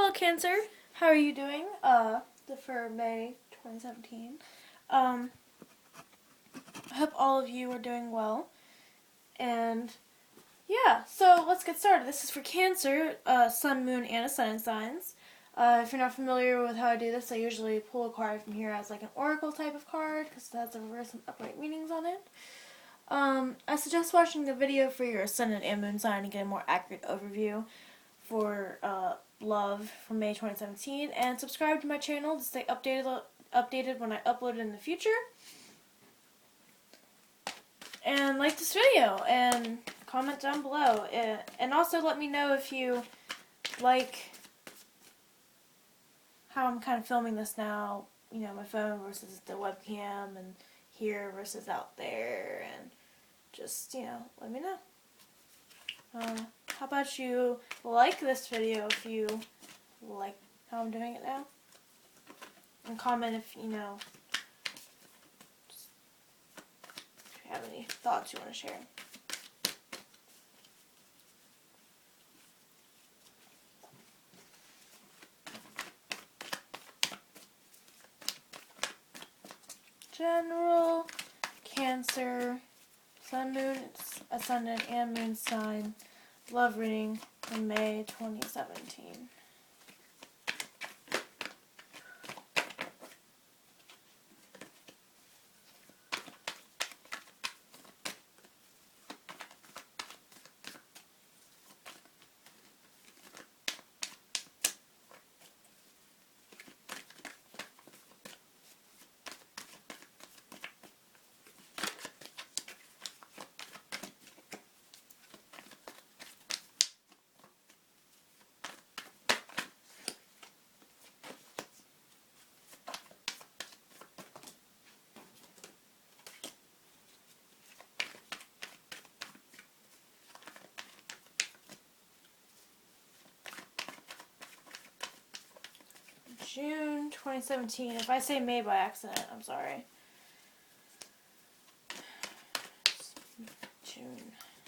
Hello, Cancer. How are you doing? For May 2017. I hope all of you are doing well. And yeah, so let's get started. This is for Cancer, Sun, Moon, and Ascendant signs. If you're not familiar with how I do this, I usually pull a card from here as like an oracle type of card because it has the reverse and upright meanings on it. I suggest watching the video for your Ascendant and Moon sign to get a more accurate overview for love from May 2017, and subscribe to my channel to stay updated when I upload it in the future. And like this video and comment down below, and also let me know if you like how I'm kind of filming this now, you know, my phone versus the webcam, and here versus out there, and just, you know, let me know. How about you like this video if you like how I'm doing it now? And comment if you have any thoughts you want to share. General, Cancer, Sun, Moon, Ascendant, and Moon sign love reading in May 2017. June 2017. If I say May by accident, I'm sorry. June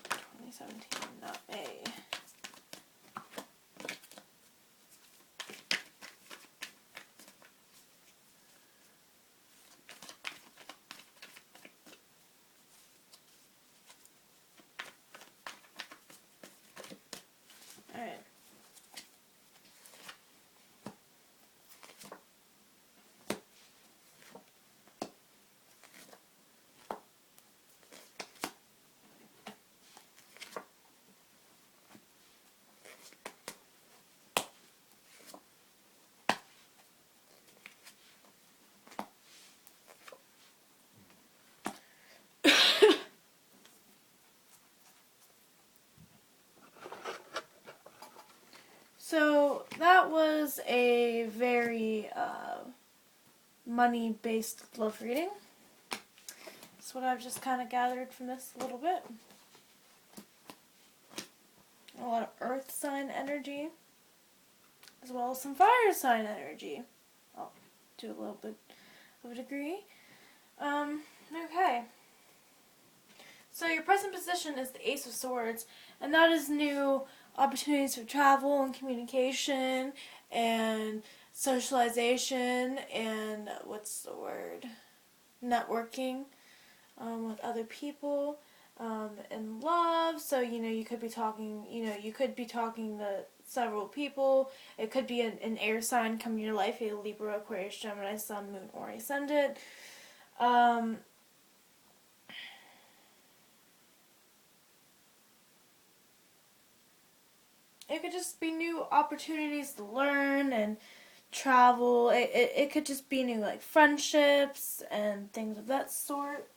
2017, not May. Alright. So that was a very money-based love reading. That's what I've just kind of gathered from this a little bit. A lot of earth sign energy, as well as some fire sign energy. I'll do a little bit of a degree. Okay. So your present position is the Ace of Swords, and that is new opportunities for travel and communication and socialization and networking with other people and love. So you could be talking to several people. It could be an air sign coming to your life, a Libra, Aquarius, Gemini, Sun, Moon, or Ascendant. It could just be new opportunities to learn and travel. It could just be new, like, friendships and things of that sort.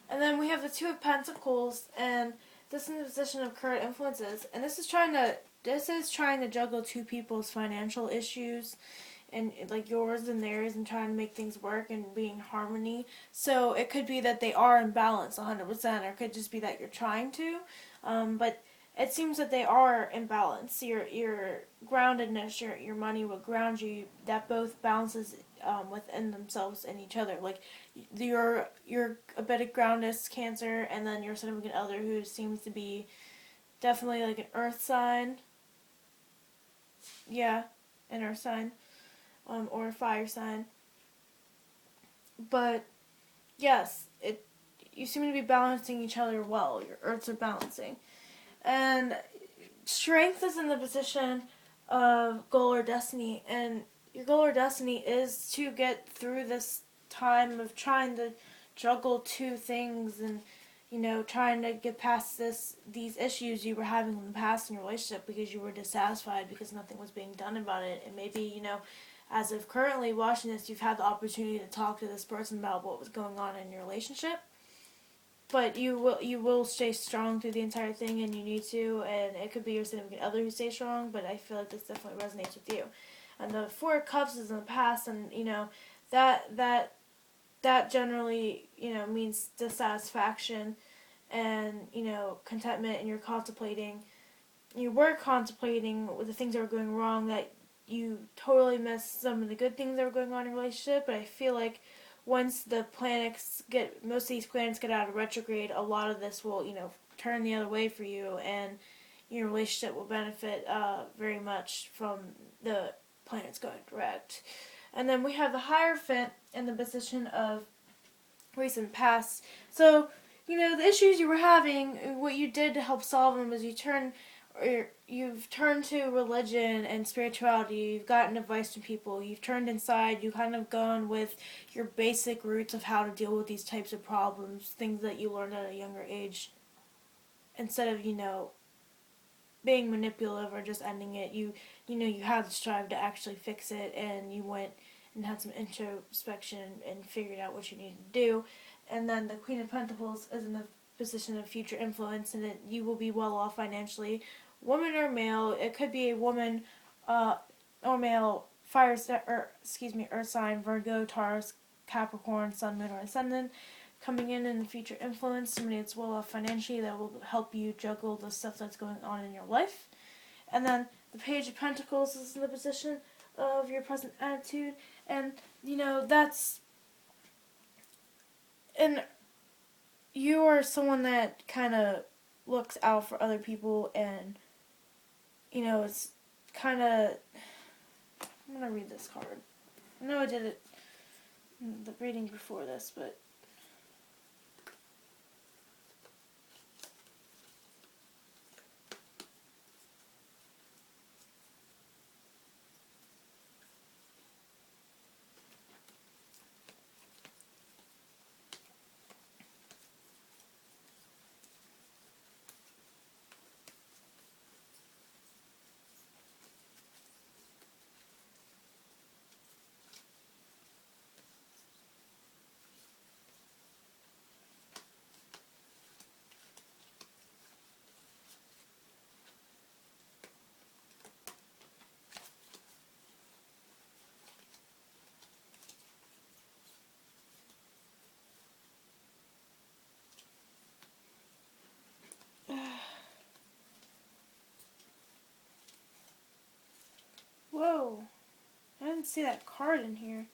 And then we have the Two of Pentacles, and this is the position of current influences. And this is trying to juggle two people's financial issues, and like yours and theirs, and trying to make things work and be in harmony. So it could be that they are in balance 100%, or it could just be that you're trying to. But it seems that they are in balance. Your groundedness, your money will ground you. That both balances within themselves and each other. Like you're a bit of grounded Cancer, and then your significant other who seems to be definitely like an earth sign. Yeah, an earth sign, or a fire sign. But yes, it you seem to be balancing each other well. Your earths are balancing, and strength is in the position of goal or destiny, and your goal or destiny is to get through this time of trying to juggle two things and trying to get past these issues you were having in the past in your relationship because you were dissatisfied because nothing was being done about it. And maybe as of currently watching this, you've had the opportunity to talk to this person about what was going on in your relationship, but you will stay strong through the entire thing, and you need to. And it could be your significant other who stays strong, but I feel like this definitely resonates with you. And the Four of Cups is in the past, and that that that generally means dissatisfaction and contentment, and you were contemplating with the things that were going wrong, that you totally missed some of the good things that were going on in your relationship. But I feel like once most of these planets get out of retrograde, a lot of this will turn the other way for you, and your relationship will benefit very much from the planets going direct. And then we have the Hierophant in the position of recent past. So, the issues you were having, what you did to help solve them is you've turned to religion and spirituality. You've gotten advice from people. You've turned inside. You've kind of gone with your basic roots of how to deal with these types of problems, things that you learned at a younger age. Instead of being manipulative or just ending it, you had to strive to actually fix it, and you went and had some introspection and figured out what you needed to do. And then the Queen of Pentacles is in the position of future influence, and that you will be well off financially, woman or male. It could be a woman or male, earth sign, Virgo, Taurus, Capricorn, Sun, Moon, or Ascendant, coming in the future influence, somebody that's well off financially that will help you juggle the stuff that's going on in your life. And then the Page of Pentacles is in the position of your present attitude, and that's and you are someone that kind of looks out for other people, and it's kind of. I'm gonna read this card. I know I did it in the reading before this, but whoa, I didn't see that card in here.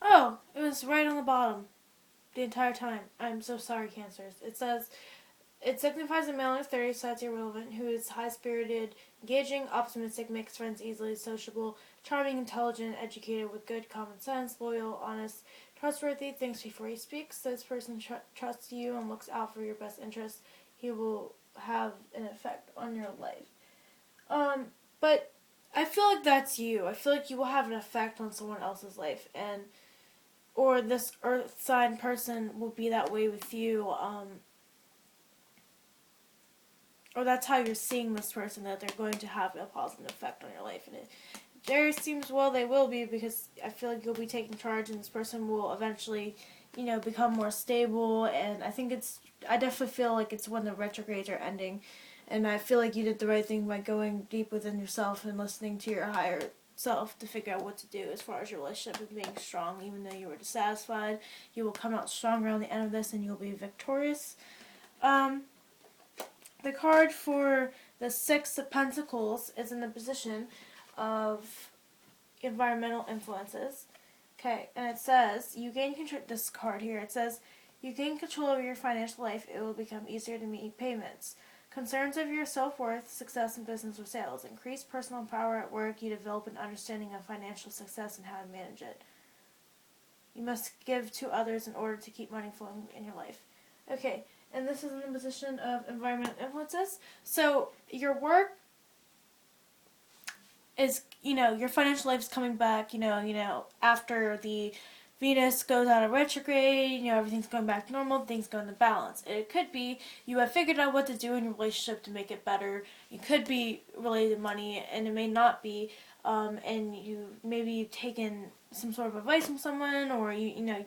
Oh, it was right on the bottom the entire time. I'm so sorry, Cancers. It says it signifies a male in his 30s, society relevant, who is high-spirited, engaging, optimistic, makes friends easily, sociable, charming, intelligent, educated, with good common sense, loyal, honest, trustworthy, thinks before he speaks. This person trusts you and looks out for your best interests. He will have an effect on your life. But I feel like that's you. I feel like you will have an effect on someone else's life, and or this earth sign person will be that way with you. Or that's how you're seeing this person, that they're going to have a positive effect on your life, and it very seems well they will be, because I feel like you'll be taking charge, and this person will eventually, become more stable. And I definitely feel like it's when the retrogrades are ending, and I feel like you did the right thing by going deep within yourself and listening to your higher self to figure out what to do as far as your relationship and being strong. Even though you were dissatisfied, you will come out stronger on the end of this, and you'll be victorious. The card for the Six of Pentacles is in the position of environmental influences. Okay, and it says, you gain control, this card here, it says, you gain control over your financial life. It will become easier to meet payments. Concerns of your self-worth, success in business or sales. Increase personal power at work. You develop an understanding of financial success and how to manage it. You must give to others in order to keep money flowing in your life. Okay, and this is in the position of environmental influences. So your work is, your financial life is coming back, after the Venus goes out of retrograde, everything's going back to normal, things go into balance. It could be you have figured out what to do in your relationship to make it better. It could be related to money, and it may not be. And you maybe taken some sort of advice from someone, or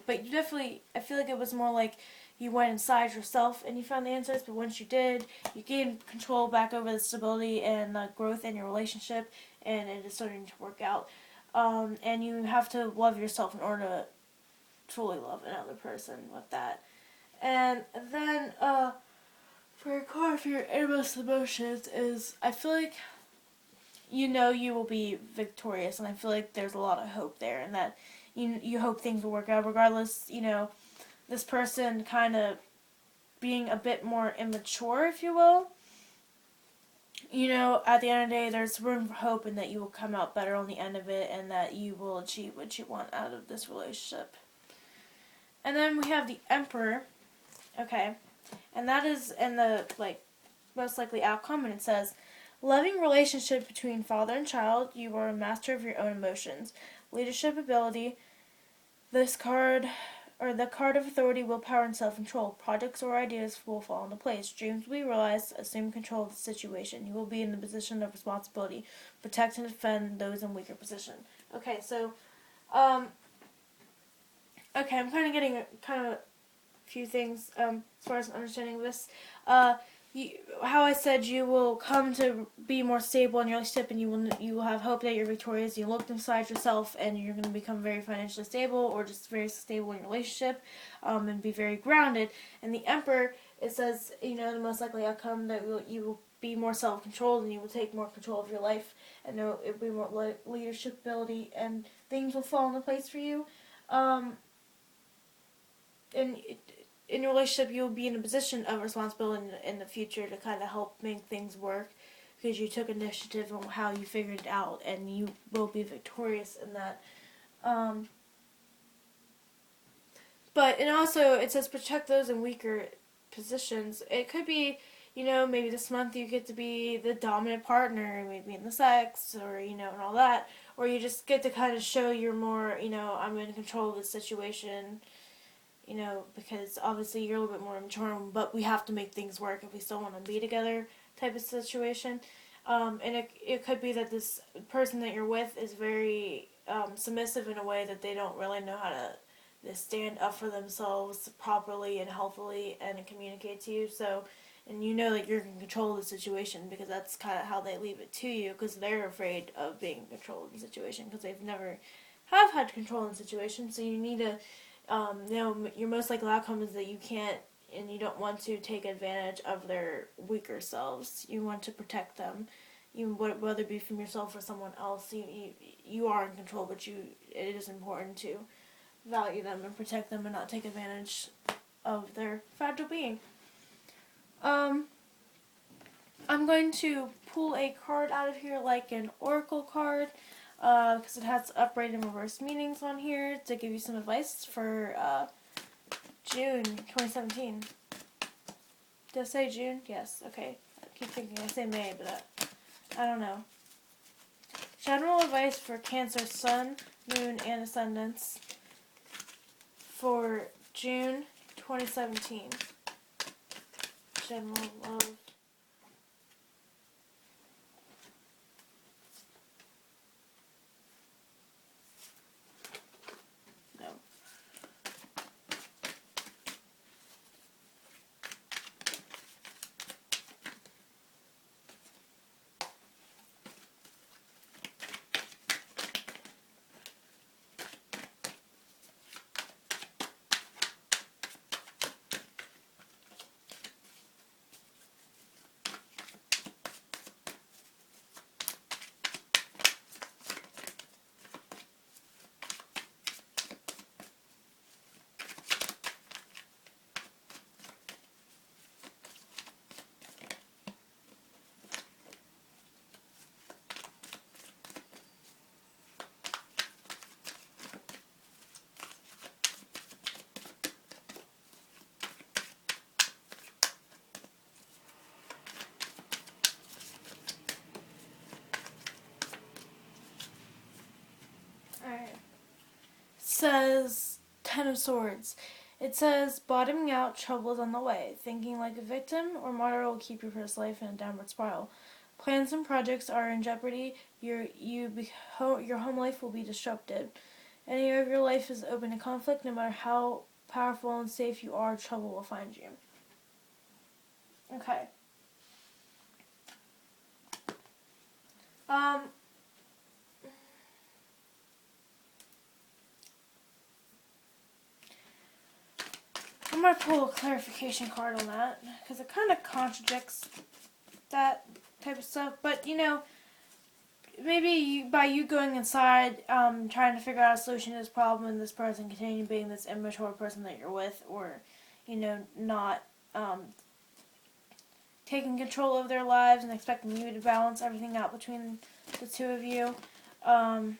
but you definitely, I feel like it was more like you went inside yourself and you found the answers. But once you did, you gained control back over the stability and the growth in your relationship, and it is starting to work out. And you have to love yourself in order to truly love another person with that. And then, for your card for your innermost emotions is, I feel like you will be victorious, and I feel like there's a lot of hope there, and that you hope things will work out regardless. This person kind of being a bit more immature, if you will. At the end of the day, there's room for hope, and that you will come out better on the end of it, and that you will achieve what you want out of this relationship. And then we have the Emperor, okay, and that is in the most likely outcome, and it says, loving relationship between father and child. You are a master of your own emotions, leadership ability. This card, or the card of authority, willpower, and self-control. Projects or ideas will fall into place. Dreams will be realized. Assume control of the situation. You will be in the position of responsibility. Protect and defend those in weaker position. Okay, so, okay, I'm kind of getting a few things as far as understanding this. How I said you will come to be more stable in your relationship, and you will have hope that you're victorious. You look inside yourself, and you're going to become very financially stable, or just very stable in your relationship, and be very grounded. And the Emperor, it says, the most likely outcome that you will be more self-controlled, and you will take more control of your life, and it will be more leadership ability, and things will fall into place for you. And in your relationship, you'll be in a position of responsibility in the future to kind of help make things work, because you took initiative on how you figured it out, and you will be victorious in that. And also, it says protect those in weaker positions. It could be, maybe this month you get to be the dominant partner, maybe in the sex, or, and all that. Or you just get to kind of show you're more, I'm in control of the situation, because obviously you're a little bit more mature, but we have to make things work if we still want to be together type of situation. And it could be that this person that you're with is very submissive in a way that they don't really know how to stand up for themselves properly and healthily and communicate to you. So, and that you're in control of the situation, because that's kind of how they leave it to you, because they're afraid of being in control of the situation, because they've never have had control in the situation. So you need to your most likely outcome is that you can't, and you don't want to take advantage of their weaker selves. You want to protect them, whether it be from yourself or someone else. You are in control, but it is important to value them and protect them, and not take advantage of their fragile being. Um, I'm going to pull a card out of here like an oracle card because it has upright and reverse meanings on here to give you some advice for June 2017. Did I say June? Yes. Okay. I keep thinking I say May, but I don't know. General advice for Cancer Sun, Moon, and Ascendants for June 2017. General love. No. Alright. Says Ten of Swords. It says bottoming out, trouble is on the way. Thinking like a victim or martyr will keep your first life in a downward spiral. Plans and projects are in jeopardy. Your home life will be disrupted. Any area of your life is open to conflict. No matter how powerful and safe you are, trouble will find you. Okay. Um, I'm going to pull a clarification card on that because it kind of contradicts that type of stuff. But, maybe by you going inside, trying to figure out a solution to this problem and this person continuing being this immature person that you're with, or, not taking control of their lives and expecting you to balance everything out between the two of you. Either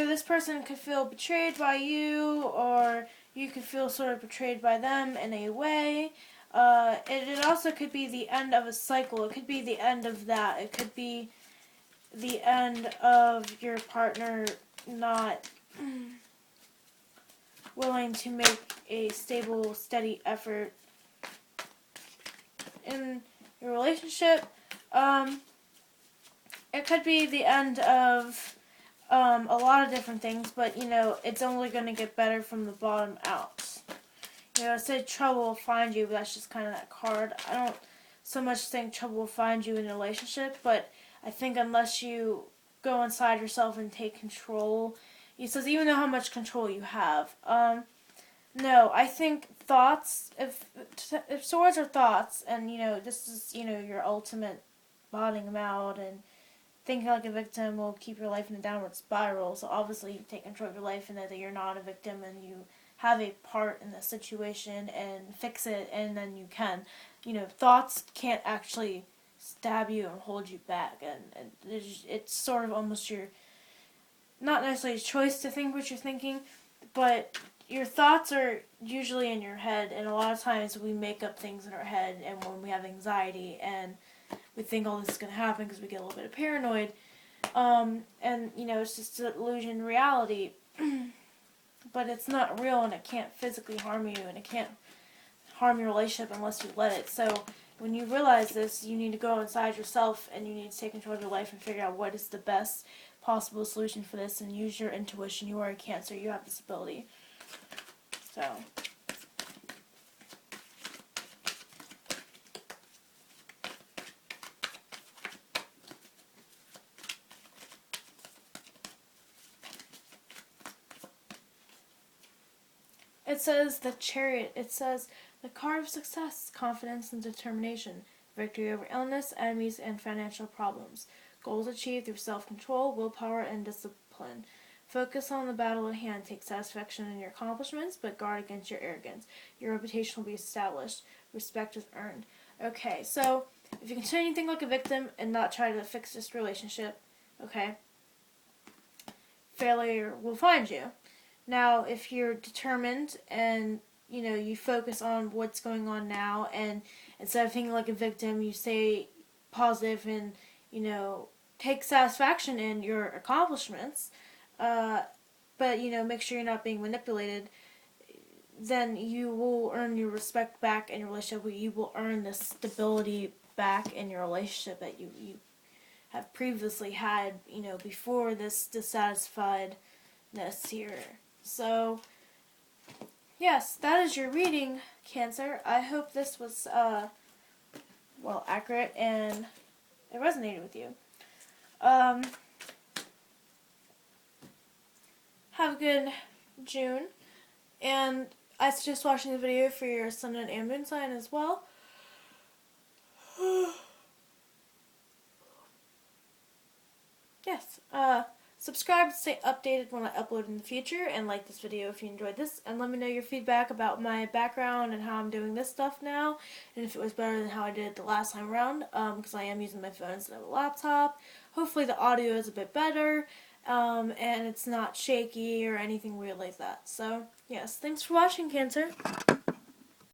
this person could feel betrayed by you, or you could feel sort of betrayed by them in a way. It also could be the end of a cycle. It could be the end of that. It could be the end of your partner not willing to make a stable, steady effort in your relationship. It could be the end of a lot of different things, but it's only going to get better from the bottom out. I said trouble will find you, but that's just kind of that card. I don't so much think trouble will find you in a relationship, but I think unless you go inside yourself and take control, he says even though how much control you have. No, I think thoughts, if swords are thoughts, and this is your ultimate bottoming out and thinking like a victim will keep your life in a downward spiral. So obviously you take control of your life and that you're not a victim and you have a part in the situation and fix it, and then you can. Thoughts can't actually stab you and hold you back, and it's sort of almost your, not necessarily a choice to think what you're thinking, but your thoughts are usually in your head, and a lot of times we make up things in our head, and when we have anxiety and we think all this is going to happen because we get a little bit of paranoid, and it's just an illusion reality, but it's not real, and it can't physically harm you, and it can't harm your relationship unless you let it. So when you realize this, you need to go inside yourself and you need to take control of your life and figure out what is the best possible solution for this, and use your intuition. You are a Cancer. You have this ability. So it says the Chariot. It says the card of success, confidence and determination, victory over illness, enemies, and financial problems. Goals achieved through self-control, willpower, and discipline. Focus on the battle at hand. Take satisfaction in your accomplishments, but guard against your arrogance. Your reputation will be established. respect is earned. Okay, so if you continue to think like a victim and not try to fix this relationship, okay, failure will find you. Now, if you're determined and you focus on what's going on now, and instead of thinking like a victim, you stay positive and take satisfaction in your accomplishments, but make sure you're not being manipulated. Then you will earn your respect back in your relationship. You will earn the stability back in your relationship that you have previously had, before this dissatisfiedness here. So, yes, that is your reading, Cancer. I hope this was, accurate and it resonated with you. Have a good June, and I suggest watching the video for your sun and moon sign as well. Yes, subscribe to stay updated when I upload in the future, and like this video if you enjoyed this, and let me know your feedback about my background and how I'm doing this stuff now, and if it was better than how I did it the last time around, because I am using my phone instead of a laptop. Hopefully the audio is a bit better, and it's not shaky or anything weird like that. So, yes, thanks for watching, Cancer.